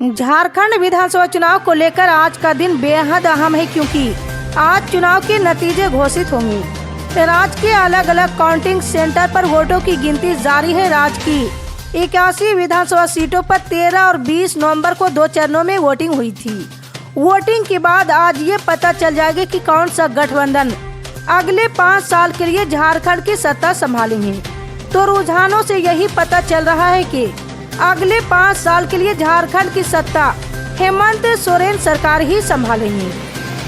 झारखंड विधानसभा चुनाव को लेकर आज का दिन बेहद अहम है, क्योंकि आज चुनाव के नतीजे घोषित होंगे। राज्य के अलग अलग काउंटिंग सेंटर पर वोटों की गिनती जारी है। राज्य की 81 विधानसभा सीटों पर 13 और 20 नवंबर को 2 चरणों में वोटिंग हुई थी। वोटिंग के बाद आज ये पता चल जाएगा कि कौन सा गठबंधन अगले 5 साल के लिए झारखंड की सत्ता संभालेंगे। तो रुझानों से यही पता चल रहा है कि अगले 5 साल के लिए झारखंड की सत्ता हेमंत सोरेन सरकार ही संभालेंगे।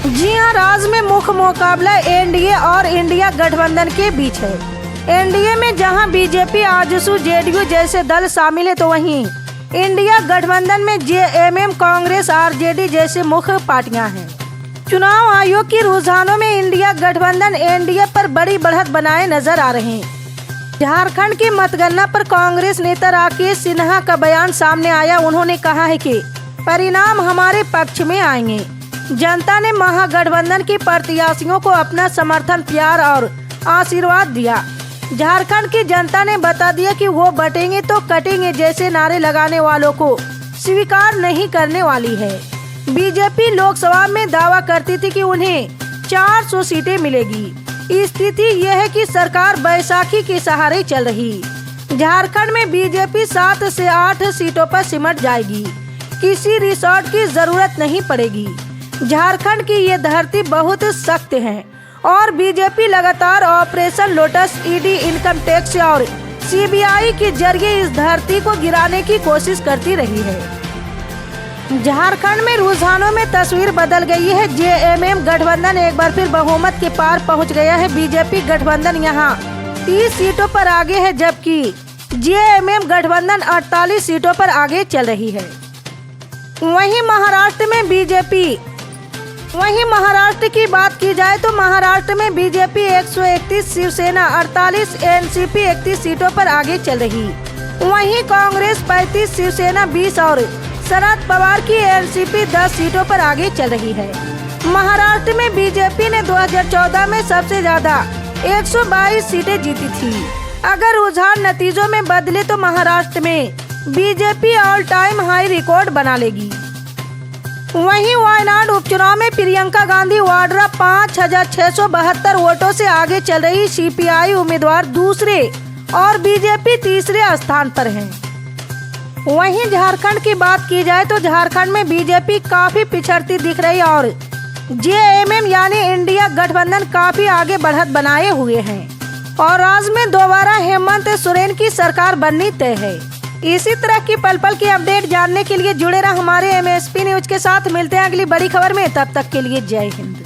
जी हां, राज्य में मुख्य मुकाबला एनडीए और इंडिया गठबंधन के बीच है। एनडीए में जहां बीजेपी, आजसू, जेडीयू जैसे दल शामिल है, तो वहीं इंडिया गठबंधन में जेएमएम, कांग्रेस, आरजेडी जैसे मुख्य पार्टियां हैं। चुनाव आयोग के रुझानों में इंडिया गठबंधन एनडीए पर बड़ी बढ़त बनाए नजर आ रहे हैं। झारखंड की मतगणना पर कांग्रेस नेता राकेश सिन्हा का बयान सामने आया। उन्होंने कहा है कि परिणाम हमारे पक्ष में आएंगे। जनता ने महागठबंधन के प्रत्याशियों को अपना समर्थन, प्यार और आशीर्वाद दिया। झारखंड की जनता ने बता दिया कि वो बटेंगे तो कटेंगे जैसे नारे लगाने वालों को स्वीकार नहीं करने वाली है। बीजेपी लोकसभा में दावा करती थी कि उन्हें 400 सीटें मिलेगी। स्थिति यह है कि सरकार बैसाखी के सहारे चल रही। झारखंड में बीजेपी 7 से 8 सीटों पर सिमट जाएगी। किसी रिसोर्ट की जरूरत नहीं पड़ेगी। झारखंड की ये धरती बहुत सख्त है और बीजेपी लगातार operation lotus, ED, income tax और सीबीआई के जरिए इस धरती को गिराने की कोशिश करती रही है। झारखंड में रुझानों में तस्वीर बदल गई है। जेएमएम गठबंधन एक बार फिर बहुमत के पार पहुंच गया है। बीजेपी गठबंधन यहां 30 सीटों पर आगे है, जबकि जेएमएम गठबंधन 48 सीटों पर आगे चल रही है। वहीं महाराष्ट्र की बात की जाए तो महाराष्ट्र में बीजेपी 131, शिवसेना 48, एनसीपी 31 सीटों पर आगे चल रही। वहीं कांग्रेस 35, शिवसेना 20 और शरद पवार की एनसीपी 10 सीटों पर आगे चल रही है। महाराष्ट्र में बीजेपी ने 2014 में सबसे ज्यादा 122 सीटें जीती थी। अगर रुझान नतीजों में बदले तो महाराष्ट्र में BJP all time high record बना लेगी। वहीं वायनाड उपचुनाव में प्रियंका गांधी वाड्रा 5672 वोटों से आगे चल रही। सीपीआई उम्मीदवार दूसरे और बीजेपी तीसरे स्थान पर हैं। वहीं झारखंड की बात की जाए तो झारखंड में बीजेपी काफी पिछड़ती दिख रही और जेएमएम यानी इंडिया गठबंधन काफी आगे बढ़त बनाए हुए हैं और राज्य में दोबारा हेमंत सोरेन की सरकार बननी तय है। इसी तरह की पल पल की अपडेट जानने के लिए जुड़े रहा हमारे एमएसपी न्यूज के साथ। मिलते हैं अगली बड़ी खबर में, तब तक के लिए जय हिंद।